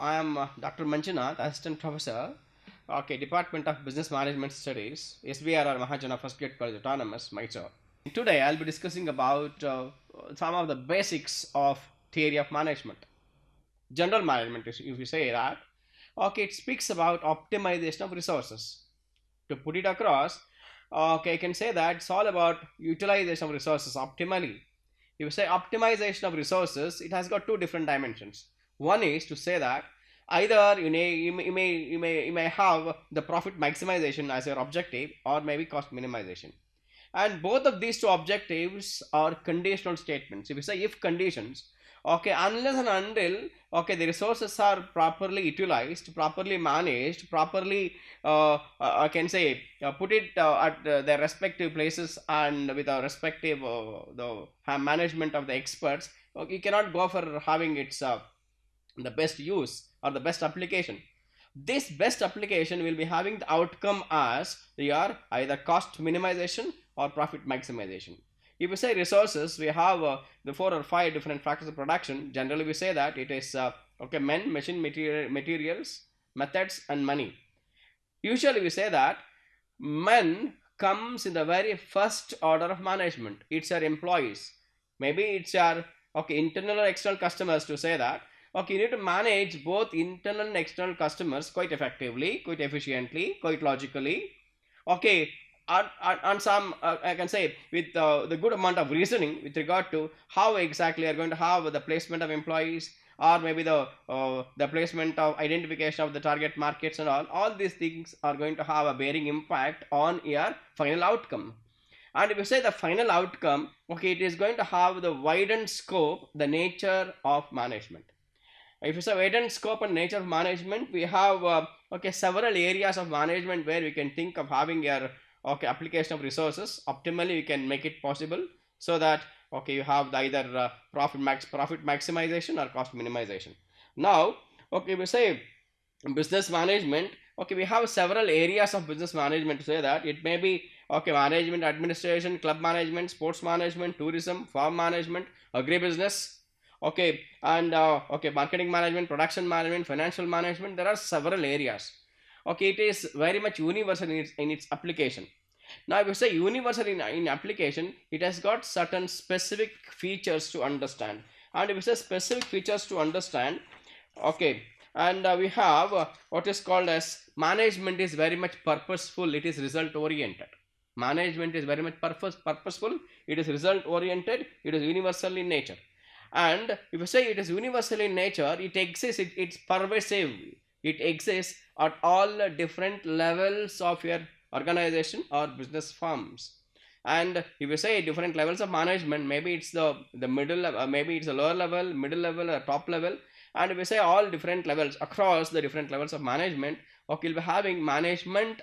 I am Dr. Manjunath, Assistant Professor, Department of Business Management Studies, SBRR MAHAJANA First Grade College Autonomous, Mysore. Today I'll be discussing about some of the basics of theory of management. General management, if you say that, it speaks about optimization of resources. To put it across, I can say that it's all about utilization of resources optimally. If you say optimization of resources, it has got two different dimensions. One is to say that either you may have the profit maximization as your objective, or maybe cost minimization. And both of these two objectives are conditional statements. If you say if conditions, unless and until the resources are properly utilized, properly managed, properly I can say put it at their respective places and with a respective the management of the experts, you cannot go for having its the best use or the best application. This best application will be having the outcome as your either cost minimization or profit maximization. If we say resources, we have the 4 or 5 different factors of production. Generally we say that it is men, machine, materials, methods and money. Usually we say that men comes in the very first order of management. It's your employees, maybe it's your internal or external customers. To say that you need to manage both internal and external customers quite effectively, quite efficiently, quite logically, on some I can say with the good amount of reasoning with regard to how exactly you are going to have the placement of employees, or maybe the placement of identification of the target markets, and all these things are going to have a bearing impact on your final outcome. And if you say the final outcome, it is going to have the widened scope, the nature of management. If you say widened scope and nature of management, we have several areas of management where we can think of having your application of resources optimally. We can make it possible so that you have the either profit maximization or cost minimization. Now we say business management, we have several areas of business management. To say that it may be management, administration, club management, sports management, tourism, farm management, agribusiness, and marketing management, production management, financial management. There are several areas. It is very much universal in its application. Now if you say universal in application, it has got certain specific features to understand. And if you say specific features to understand, and we have what is called as management is very much purposeful, it is result oriented. Management is very much purposeful, it is result oriented, it is universal in nature. And if you say it is universal in nature, it exists, it's pervasive, it exists at all different levels of your organization or business firms. And if you say different levels of management, maybe it's the middle, maybe it's the lower level, middle level, or top level. And if you say all different levels across the different levels of management, you'll be having management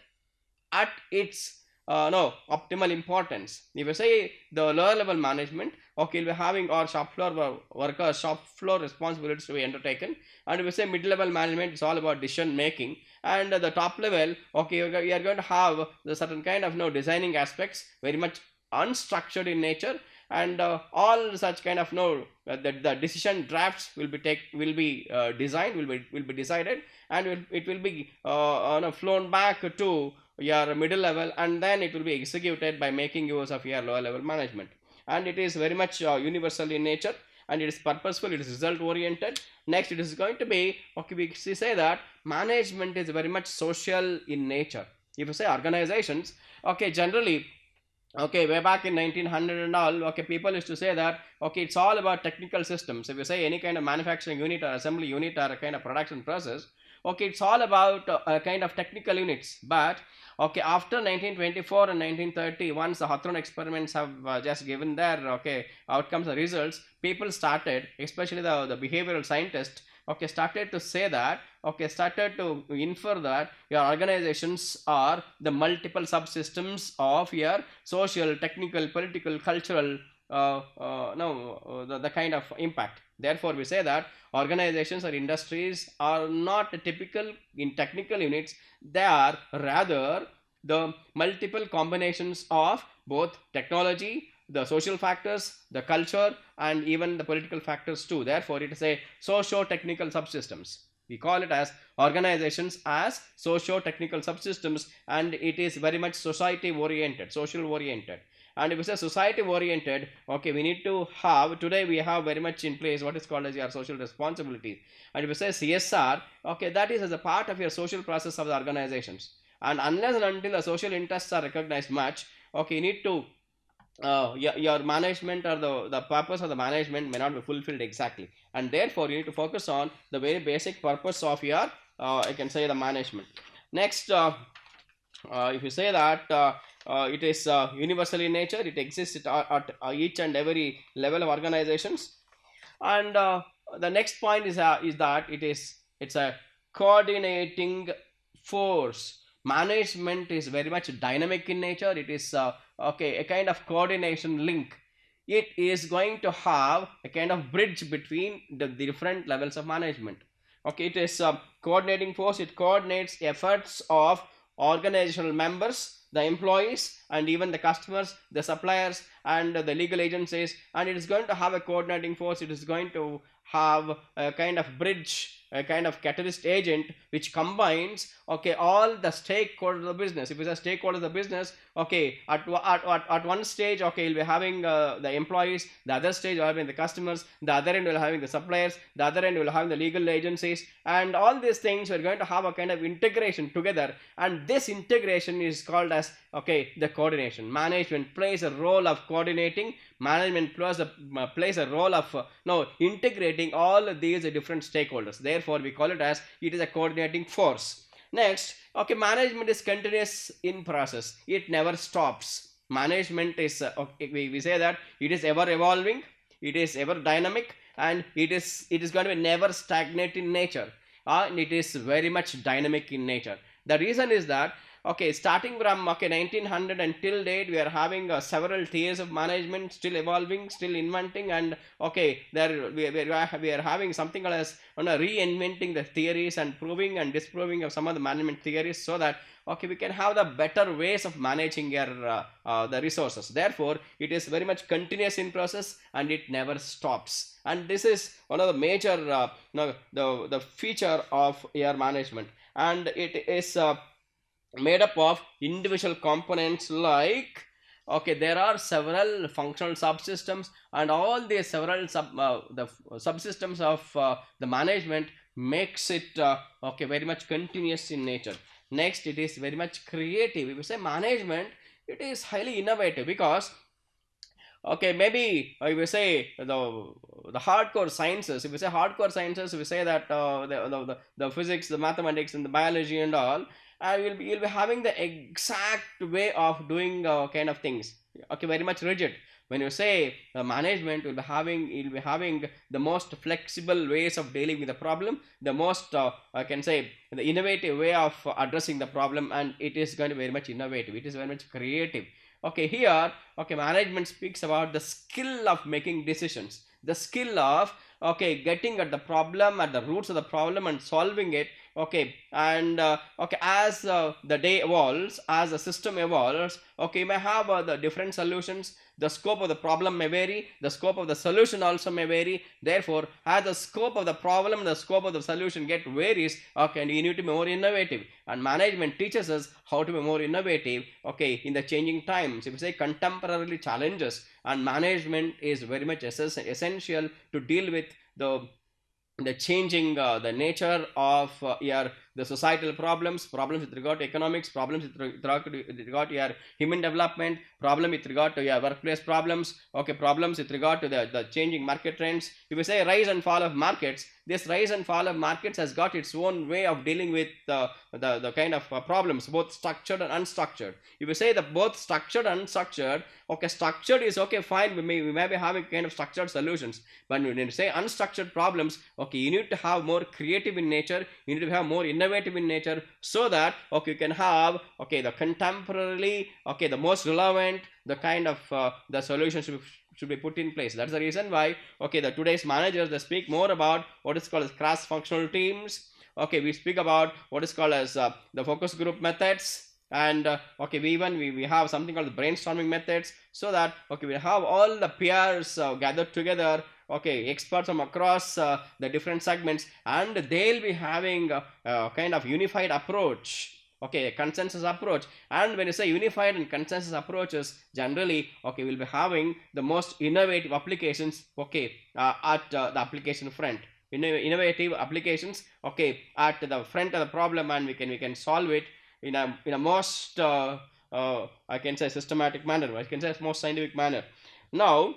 at its optimal importance. If you say the lower level management, you'll be having our shop floor workers, shop floor responsibilities to be undertaken. And if you say mid level management, it's all about decision making. And the top level, you are going to have the certain kind of designing aspects, very much unstructured in nature, and all such kind of the decision drafts will be designed, will be decided, and it will be flown back to your middle level, and then it will be executed by making use of your lower level management. And it is very much universal in nature, and it is purposeful, it is result oriented. Next, it is going to be we say that management is very much social in nature. If you say organizations, generally way back in 1900 and all, people used to say that it's all about technical systems. If you say any kind of manufacturing unit or assembly unit or a kind of production process, it's all about a kind of technical units. But after 1924 and 1930, once the Hawthorne experiments have just given their outcomes and results, people started, especially the behavioral scientists, started to say that, started to infer that your organizations are the multiple subsystems of your social, technical, political, cultural the kind of impact. Therefore we say that organizations or industries are not typical in technical units, they are rather the multiple combinations of both technology, the social factors, the culture, and even the political factors too. Therefore it is a socio-technical subsystems. We call it as organizations as socio-technical subsystems, and it is very much society oriented, social oriented. And if we say society oriented, okay, we need to have, today we have very much in place what is called as your social responsibilities. And if we say CSR, okay, that is as a part of your social process of the organizations. And unless and until the social interests are recognized much, okay, you need to your management or the purpose of the management may not be fulfilled exactly, and therefore you need to focus on the very basic purpose of your I can say the management. Next, if you say that it is universal in nature, it exists at each and every level of organizations. And the next point is that it's a coordinating force. Management is very much dynamic in nature. It is okay, a kind of coordination link. It is going to have a kind of bridge between the different levels of management. Okay, it is a coordinating force. It coordinates efforts of organizational members, the employees, and even the customers, the suppliers, and the legal agencies. And it is going to have a coordinating force. It is going to have a kind of bridge, a kind of catalyst agent which combines, okay, all the stakeholders of the business. If it's a stakeholder of the business, okay, at one stage, okay, you'll be having the employees, the other stage you'll having the customers, the other end you'll having the suppliers, the other end you'll have the legal agencies, and all these things are going to have a kind of integration together. And this integration is called as, okay, the coordination. Management plays a role of coordinating. Management plays a role of integrating all of these different stakeholders. Therefore we call it as it is a coordinating force. Next, okay, management is continuous in process. It never stops. Management is okay, we say that it is ever evolving, it is ever dynamic, and it is going to be never stagnant in nature, and it is very much dynamic in nature. The reason is that, okay, starting from 1900 until date, we are having several tiers of management, still evolving, still inventing, and okay, there we are having something called as reinventing the theories and proving and disproving of some of the management theories, so that okay, we can have the better ways of managing your the resources. Therefore it is very much continuous in process, and it never stops. And this is one of the major the feature of your management. And it is made up of individual components, like okay, there are several functional subsystems, and all these several the subsystems of the management makes it okay, very much continuous in nature. Next, it is very much creative. If we say management, it is highly innovative, because okay, maybe if we say the hardcore sciences, if we say hardcore sciences, we say that the physics, the mathematics, and the biology and all, you'll be having the exact way of doing kind of things, okay, very much rigid. When you say management, you'll be having the most flexible ways of dealing with the problem, the most I can say the innovative way of addressing the problem, and it is going to be very much innovative, it is very much creative. Okay, here, okay, management speaks about the skill of making decisions, the skill of okay, getting at the problem, at the roots of the problem, and solving it. Okay, and okay, as the day evolves, as the system evolves, okay, you may have the different solutions. The scope of the problem may vary, the scope of the solution also may vary. Therefore, as the scope of the problem, the scope of the solution get varies, okay, and you need to be more innovative. And management teaches us how to be more innovative, okay, in the changing times. If you say contemporary challenges, and management is very much essential to deal with the changing the nature of your the societal problems with regard to economics, problems with regard to your human development, problem with regard to your workplace problems, okay, problems with regard to the changing market trends. If we say rise and fall of markets, this rise and fall of markets has got its own way of dealing with the kind of problems, both structured and unstructured. If we say that both structured and unstructured, okay, structured is okay, fine, we may be having kind of structured solutions, but when you say unstructured problems, okay, you need to have more creative in nature, you need to have more innovative in nature, so that okay, you can have okay, the contemporarily okay, the most relevant, the kind of the solutions should be put in place. That's the reason why okay, the today's managers, they speak more about what is called as cross functional teams. Okay, we speak about what is called as the focus group methods, and okay, we have something called the brainstorming methods, so that okay, we have all the peers gathered together, okay, experts from across the different segments, and they'll be having a kind of unified approach, okay, a consensus approach. And when you say unified and consensus approaches, generally, okay, we'll be having the most innovative applications, okay, at the application front, innovative applications, okay, at the front of the problem, and we can solve it in a most I can say systematic manner, I can say most scientific manner. Now,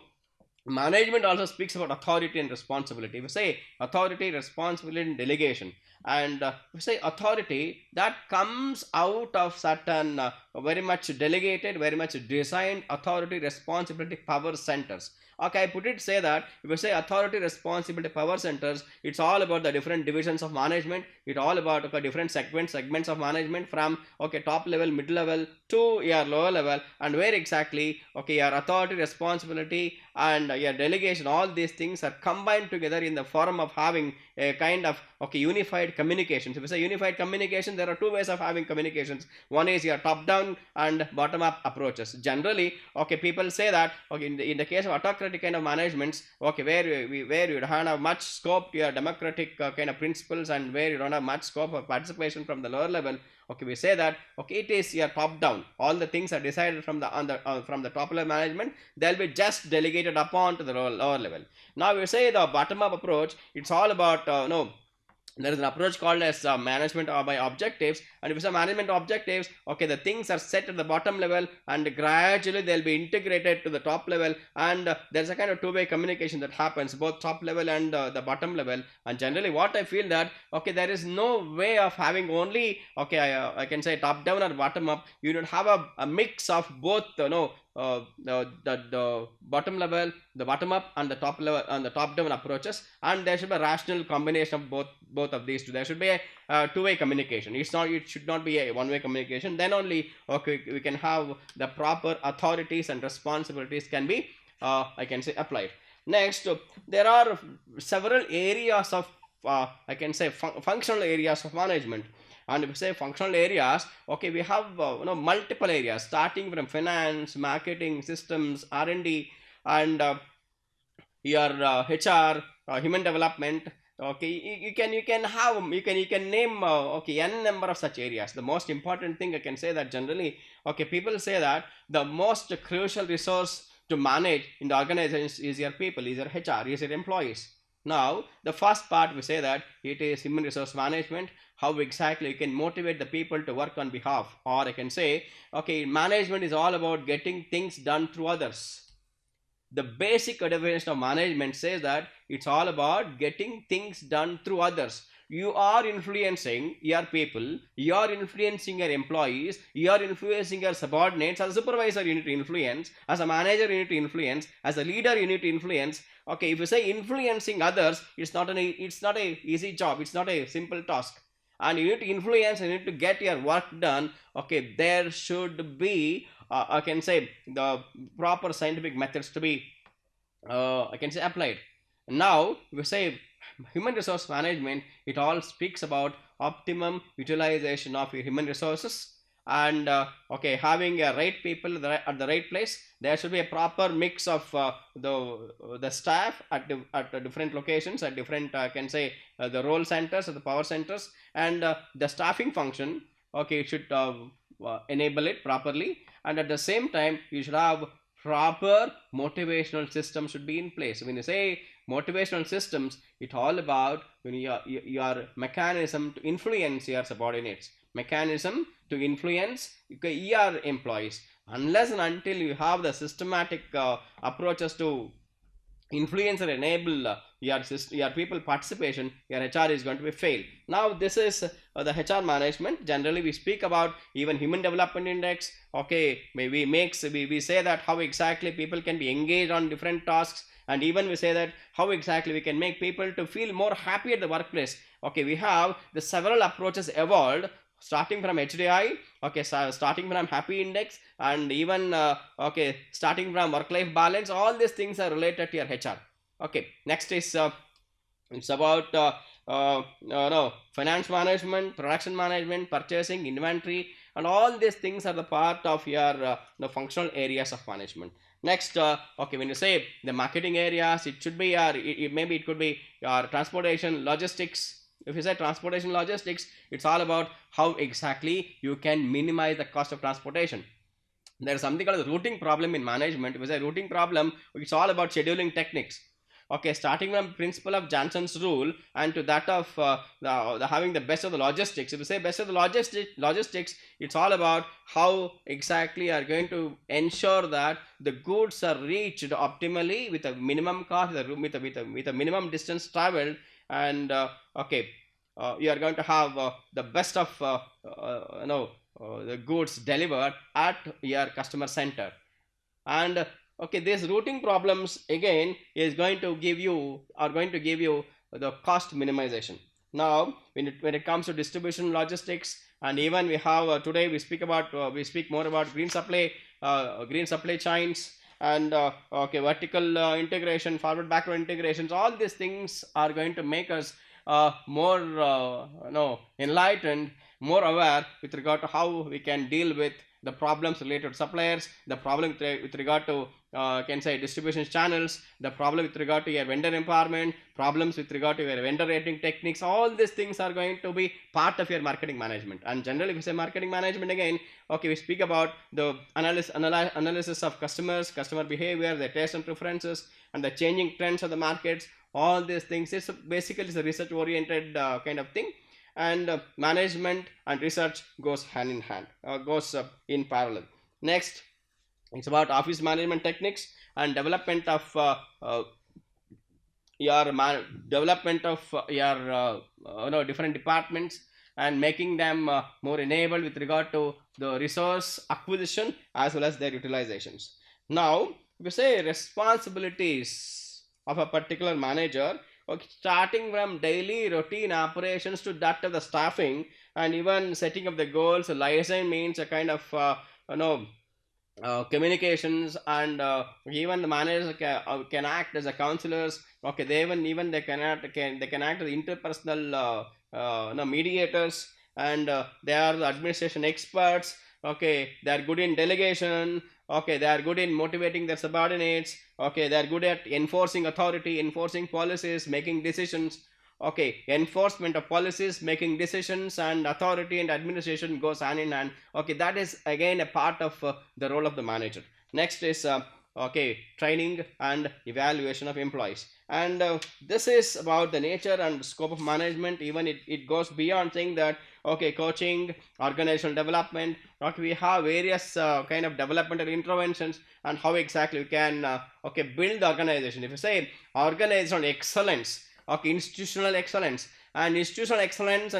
management also speaks about authority and responsibility. We say authority, responsibility, and delegation. And we say authority that comes out of certain very much delegated, very much designed authority, responsibility, power centers. Okay, I put it say that if we say authority, responsibility, power centers, it's all about the different divisions of management. It's all about, okay, different segments of management, from, okay, top level, mid level to your lower level, and where exactly, okay, your authority, responsibility, and your delegation, all these things are combined together in the form of having a kind of, okay, unified communications. If we say unified communication, there are two ways of having communications. One is your top down and bottom up approaches. Generally, okay, people say that, okay, in the case of autocratic kind of managements, okay, where you don't have much scope to your democratic kind of principles, and where you don't have much scope of participation from the lower level, okay, we say that, okay, it is your top down, all the things are decided from the from the top level management, they'll be just delegated upon to the lower level. Now we say the bottom up approach, it's all about no, there is an approach called as management by objectives. And if it's a management objectives, okay, the things are set at the bottom level, and gradually they'll be integrated to the top level, and there's a kind of two-way communication that happens, both top level and the bottom level. And generally what I feel that, okay, there is no way of having only, okay, I can say top down or bottom up. You don't have a mix of both, the bottom level, the bottom up, and the top level and the top down approaches, and there should be a rational combination of both of these two. There should be a two-way communication. It should not be a one-way communication. Then only, okay, we can have the proper authorities and responsibilities can be I can say applied. Next, there are several areas of I can say functional areas of management. And if we say functional areas, okay, we have multiple areas, starting from finance, marketing, systems, R&D, and your HR, human development. Okay, you can name okay, n number of such areas. The most important thing I can say that generally, okay, people say that the most crucial resource to manage in the organization is your people, is your HR, is your employees. Now, the first part we say that it is human resource management. How exactly you can motivate the people to work on behalf, or I can say, okay, management is all about getting things done through others. The basic definition of management says that it's all about getting things done through others. You are influencing your people, you are influencing your employees, you are influencing your subordinates. As a supervisor, you need to influence. As a manager, you need to influence. As a leader, you need to influence. Okay, if you say influencing others, it's not a easy job. It's not a simple task. And you need to influence, and you need to get your work done. Okay, there should be I can say the proper scientific methods to be I can say applied. Now we say human resource management, it all speaks about optimum utilization of your human resources, and okay, having a right people at the right place. There should be a proper mix of the staff at the different locations, at different I can say the role centers or the power centers, and the staffing function, okay, it should enable it properly. And at the same time, you should have proper motivational system should be in place. When you say motivational systems, it's all about when your mechanism to influence your subordinates, mechanism to influence your employees. Unless and until you have the systematic approaches to influence or enable your people participation, your HR is going to be fail. Now this is the HR management. Generally we speak about even human development index. Okay, we say that how exactly people can be engaged on different tasks, and even we say that how exactly we can make people to feel more happy at the workplace. Okay, we have the several approaches evolved, starting from HDI, okay, so starting from happy index, and even okay, starting from work-life balance. All these things are related to your HR. Okay, next is it's about finance management, production management, purchasing, inventory, and all these things are the part of your the functional areas of management. Next, okay, when you say the marketing areas, it should be maybe it could be your transportation logistics. If you say transportation logistics, it's all about how exactly you can minimize the cost of transportation. There is something called the routing problem in management. If it's a routing problem, it's all about scheduling techniques. Okay, starting from principle of Johnson's rule and to that of having the best of the logistics. If you say best of the logistics, it's all about how exactly you are going to ensure that the goods are reached optimally with a minimum cost, with a minimum distance traveled, and okay, you are going to have the best of the goods delivered at your customer center. And okay, these routing problems again is going to give you the cost minimization. Now when it comes to distribution logistics, and even we have today we speak more about green supply chains, and okay, vertical integration, forward backward integrations. All these things are going to make us more enlightened, more aware with regard to how we can deal with the problems related to suppliers, the problem with regard to can say distribution channels, the problem with regard to your vendor empowerment, problems with regard to your vendor rating techniques. All these things are going to be part of your marketing management. And generally, if we say marketing management again, okay, we speak about the analysis of customer behavior, their taste and preferences, and the changing trends of the markets. All these things is basically a research oriented kind of thing, and management and research goes hand in hand, goes in parallel. Next, it's about office management techniques and development of your different departments, and making them more enabled with regard to the resource acquisition as well as their utilizations. Now, if we say responsibilities of a particular manager, okay, starting from daily routine operations to that of the staffing, and even setting up the goals, liaison means a kind of communications, and even the managers can act as a counselors. Okay, they can act as interpersonal mediators, and they are the administration experts. Okay, they are good in delegation. Okay, they are good in motivating their subordinates. Okay, they are good at enforcing authority, enforcing policies, making decisions. Okay, enforcement of policies, making decisions, and authority and administration goes hand in hand. Okay, that is again a part of the role of the manager. Next is okay, training and evaluation of employees, and this is about the nature and scope of management. Even it goes beyond saying that okay, coaching, organizational development. Okay, we have various kind of developmental interventions, and how exactly we can okay, build the organization. If you say organizational excellence, okay, institutional excellence, and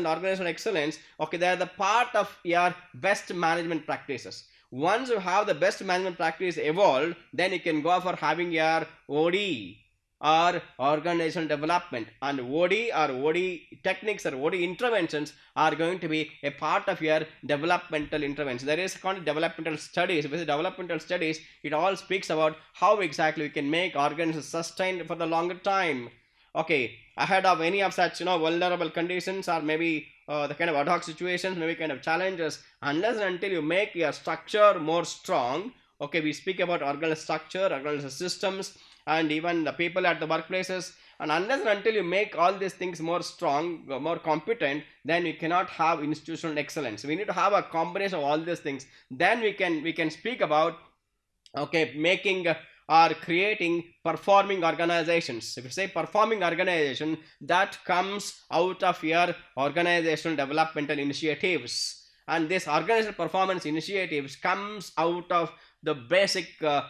organizational excellence, okay, they are the part of your best management practices. Once you have the best management practice evolved, then you can go for having your OD or organizational development, and OD techniques or OD interventions are going to be a part of your developmental interventions. There is called developmental studies. With developmental studies, it all speaks about how exactly we can make organizations sustained for the longer time. Okay, ahead of any of such vulnerable conditions, or maybe the kind of ad hoc situations, maybe kind of challenges, unless and until you make your structure more strong. Okay, we speak about organizational structure, organizational systems, and even the people at the workplaces, and unless and until you make all these things more strong, more competent, then we cannot have institutional excellence. We need to have a combination of all these things, then we can speak about okay, making or creating performing organizations. If you say performing organization, that comes out of your organizational developmental initiatives, and this organizational performance initiatives comes out of the basic the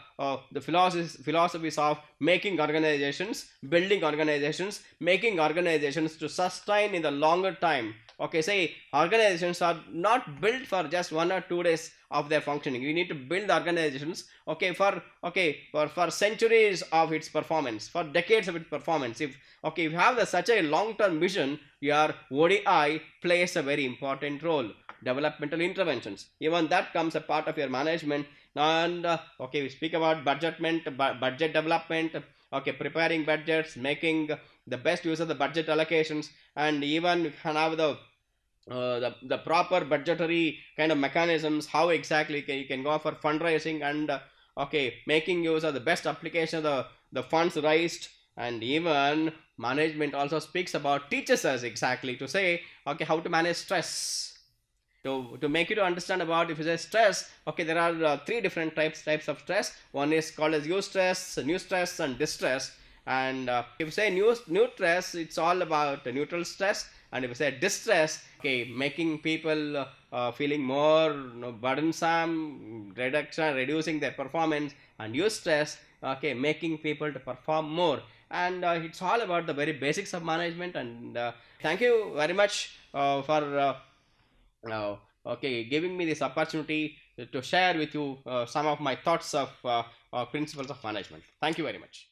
philosophies of making organizations, building organizations, making organizations to sustain in the longer time. Okay, say organizations are not built for just 1 or 2 days of their functioning. You need to build organizations okay for centuries of its performance, for decades of its performance. If okay, if you have such a long term vision, your ODI plays a very important role. Developmental interventions, even that comes a part of your management. And okay, we speak about budget development. Okay, preparing budgets, making the best use of the budget allocations, and even have the proper budgetary kind of mechanisms, how exactly you can go for fundraising, and okay, making use of the best application of the funds raised. And even management also speaks about, teaches us exactly to say, okay, how to manage stress. To make you to understand about, if you say stress, okay, there are three different types of stress. One is called as eustress, new stress, and distress. And if you say new stress, it's all about neutral stress. And if you say distress, okay, making people feeling more, burdensome, reducing their performance. And eustress, okay, making people to perform more. And it's all about the very basics of management. And thank you very much for okay, giving me this opportunity to share with you some of my thoughts of principles of management. Thank you very much.